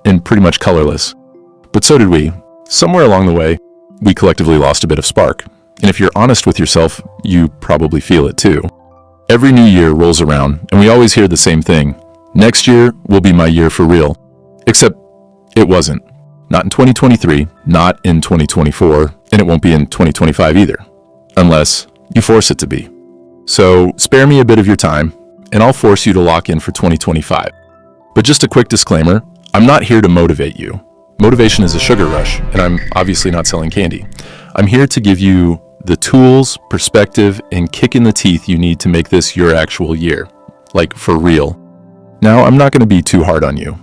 and pretty much colorless. But so did we. Somewhere along the way, we collectively lost a bit of spark. And if you're honest with yourself, you probably feel it too. Every new year rolls around, and we always hear the same thing. Next year will be my year for real. Except it wasn't. Not in 2023, not in 2024, and it won't be in 2025 either. Unless you force it to be. So spare me a bit of your time, and I'll force you to lock in for 2025. But just a quick disclaimer, I'm not here to motivate you. Motivation is a sugar rush, and I'm obviously not selling candy. I'm here to give you the tools, perspective, and kick in the teeth you need to make this your actual year. Like, for real. Now, I'm not going to be too hard on you.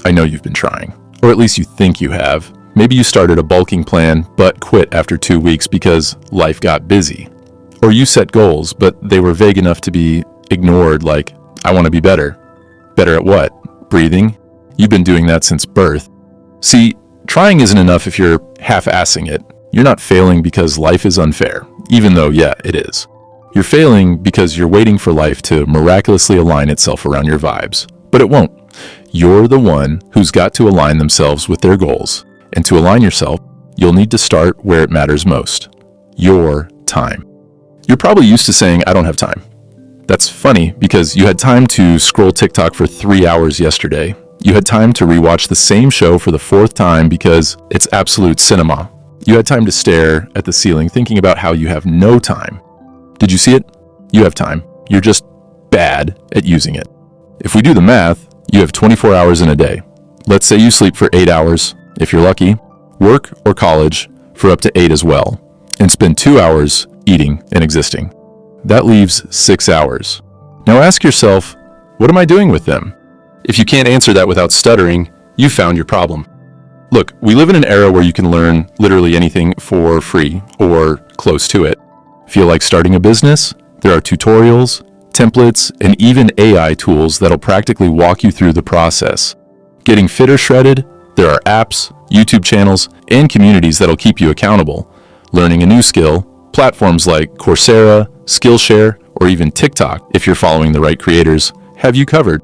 I know you've been trying. Or at least you think you have. Maybe you started a bulking plan, but quit after 2 weeks because life got busy. Or you set goals, but they were vague enough to be ignored, like, I want to be better. Better at what? Breathing? You've been doing that since birth. See, trying isn't enough if you're half-assing it. You're not failing because life is unfair, even though, yeah, it is. You're failing because you're waiting for life to miraculously align itself around your vibes. But it won't. You're the one who's got to align themselves with their goals. And to align yourself, you'll need to start where it matters most. Your time. You're probably used to saying, I don't have time. That's funny because you had time to scroll TikTok for 3 hours yesterday. You had time to rewatch the same show for the 4th time because it's absolute cinema. You had time to stare at the ceiling thinking about how you have no time. Did you see it? You have time. You're just bad at using it. If we do the math, you have 24 hours in a day. Let's say you sleep for 8 hours, if you're lucky, work or college for up to 8 as well, and spend 2 hours eating and existing. That leaves 6 hours. Now ask yourself, what am I doing with them? If you can't answer that without stuttering, you've found your problem. Look, we live in an era where you can learn literally anything for free or close to it. Feel like starting a business? There are tutorials, templates, and even AI tools that'll practically walk you through the process. Getting fit or shredded? There are apps, YouTube channels, and communities that'll keep you accountable. Learning a new skill? Platforms like Coursera, Skillshare, or even TikTok, if you're following the right creators, have you covered.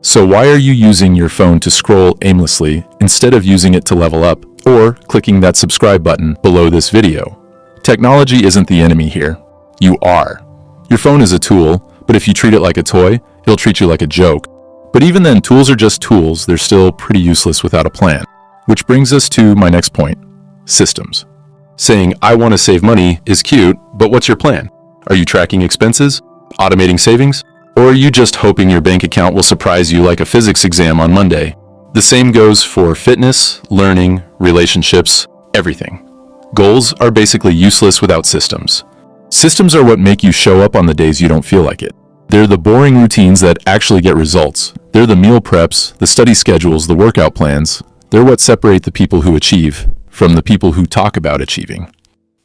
So why are you using your phone to scroll aimlessly instead of using it to level up or clicking that subscribe button below this video? Technology isn't the enemy here. You are. Your phone is a tool, but if you treat it like a toy, it'll treat you like a joke. But even then, tools are just tools. They're still pretty useless without a plan. Which brings us to my next point, systems. Saying, I want to save money is cute, but what's your plan? Are you tracking expenses? Automating savings? Or are you just hoping your bank account will surprise you like a physics exam on Monday? The same goes for fitness, learning, relationships, everything. Goals are basically useless without systems. Systems are what make you show up on the days you don't feel like it. They're the boring routines that actually get results. They're the meal preps, the study schedules, the workout plans. They're what separate the people who achieve from the people who talk about achieving.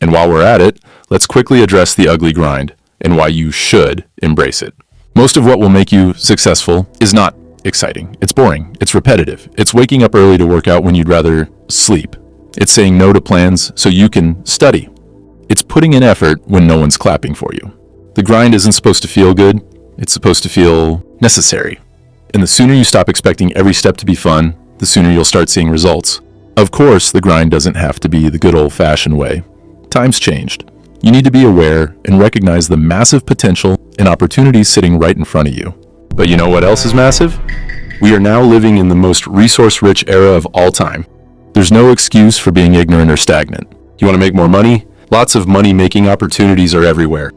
And while we're at it, let's quickly address the ugly grind and why you should embrace it. Most of what will make you successful is not exciting. It's boring. It's repetitive. It's waking up early to work out when you'd rather sleep. It's saying no to plans so you can study. It's putting in effort when no one's clapping for you. The grind isn't supposed to feel good. It's supposed to feel necessary. And the sooner you stop expecting every step to be fun, the sooner you'll start seeing results. Of course, the grind doesn't have to be the good old-fashioned way. Time's changed. You need to be aware and recognize the massive potential and opportunities sitting right in front of you. But you know what else is massive? We are now living in the most resource-rich era of all time. There's no excuse for being ignorant or stagnant. You want to make more money? Lots of money-making opportunities are everywhere.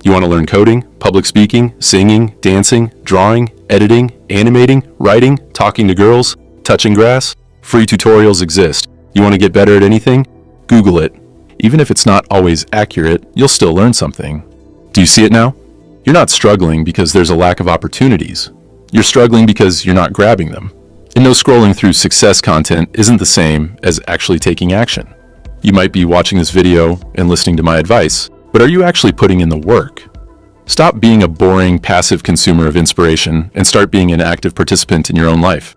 You want to learn coding, public speaking, singing, dancing, drawing, editing, animating, writing, talking to girls, touching grass? Free tutorials exist. You want to get better at anything? Google it. Even if it's not always accurate, you'll still learn something. Do you see it now? You're not struggling because there's a lack of opportunities. You're struggling because you're not grabbing them. And no scrolling through success content isn't the same as actually taking action. You might be watching this video and listening to my advice, but are you actually putting in the work? Stop being a boring, passive consumer of inspiration and start being an active participant in your own life.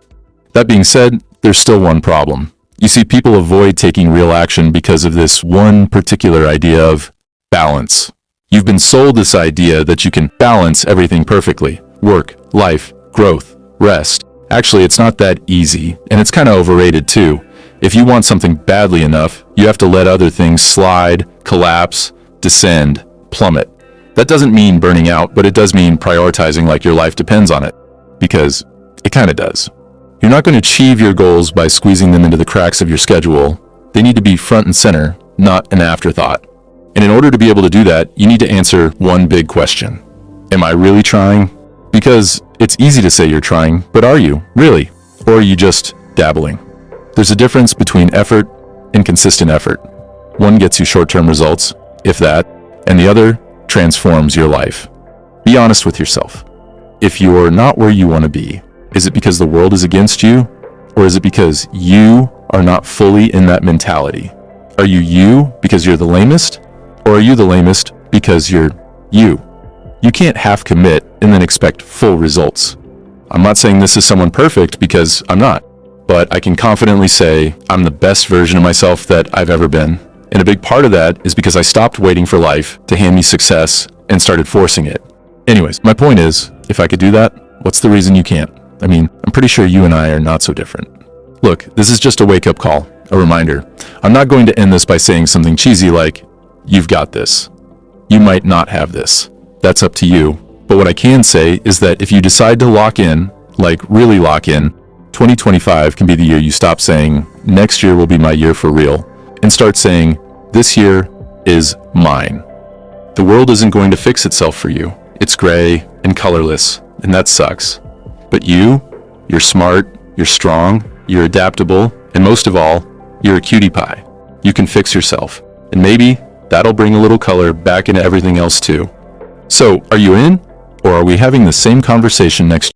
That being said, there's still one problem. You see, people avoid taking real action because of this one particular idea of balance. You've been sold this idea that you can balance everything perfectly: work, life, growth, rest. Actually, it's not that easy, and it's kind of overrated too. If you want something badly enough, you have to let other things slide, collapse, descend, plummet. That doesn't mean burning out, but it does mean prioritizing like your life depends on it. Because it kind of does. You're not going to achieve your goals by squeezing them into the cracks of your schedule. They need to be front and center, not an afterthought. And in order to be able to do that, you need to answer one big question. Am I really trying? Because it's easy to say you're trying, but are you, really? Or are you just dabbling? There's a difference between effort and consistent effort. One gets you short-term results, if that, and the other transforms your life. Be honest with yourself. If you're not where you want to be, is it because the world is against you? Or is it because you are not fully in that mentality? Are you because you're the lamest? Or are you the lamest because you're you? You can't half commit and then expect full results. I'm not saying this is someone perfect because I'm not, but I can confidently say I'm the best version of myself that I've ever been. And a big part of that is because I stopped waiting for life to hand me success and started forcing it. Anyways, my point is, if I could do that, what's the reason you can't? I mean, I'm pretty sure you and I are not so different. Look, this is just a wake-up call, a reminder. I'm not going to end this by saying something cheesy like, you've got this. You might not have this. That's up to you. But what I can say is that if you decide to lock in, like really lock in, 2025 can be the year you stop saying, next year will be my year for real, and start saying, this year is mine. The world isn't going to fix itself for you. It's gray and colorless, and that sucks. But you're smart, you're strong, you're adaptable, and most of all, you're a cutie pie. You can fix yourself, and maybe that'll bring a little color back into everything else too. So, are you in? Or are we having the same conversation next